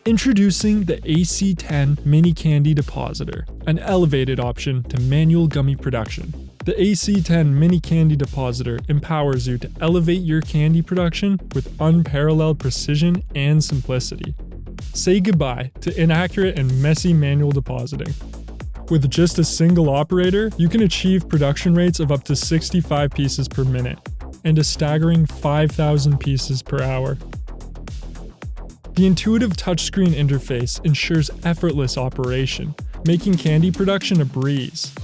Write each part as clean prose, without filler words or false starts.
Introducing the AC10 Mini Candy Depositor, an elevated option to manual gummy production. The AC10 Mini Candy Depositor empowers you to elevate your candy production with unparalleled precision and simplicity. Say goodbye to inaccurate and messy manual depositing. With just a single operator, you can achieve production rates of up to 65 pieces per minute and a staggering 5,000 pieces per hour. The intuitive touchscreen interface ensures effortless operation, making candy production a breeze.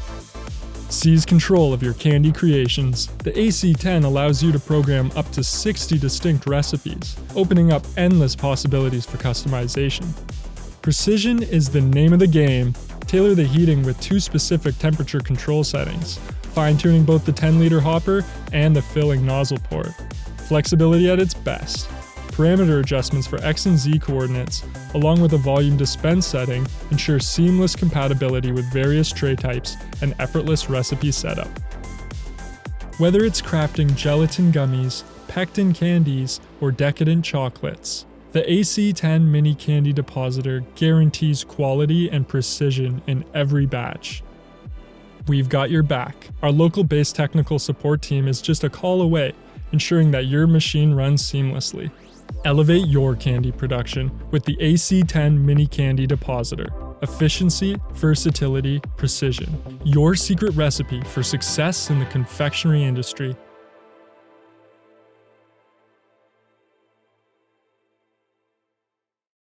Seize control of your candy creations. The AC10 allows you to program up to 60 distinct recipes, opening up endless possibilities for customization. Precision is the name of the game. Tailor the heating with 2 specific temperature control settings, fine-tuning both the 10-liter hopper and the filling nozzle port. Flexibility at its best. Parameter adjustments for X and Z coordinates, along with a volume dispense setting, ensure seamless compatibility with various tray types and effortless recipe setup. Whether it's crafting gelatin gummies, pectin candies, or decadent chocolates, the AC10 Mini Candy Depositor guarantees quality and precision in every batch. We've got your back. Our local-based technical support team is just a call away, ensuring that your machine runs seamlessly. Elevate your candy production with the AC10 Mini Candy Depositor. Efficiency, versatility, precision. Your secret recipe for success in the confectionery industry.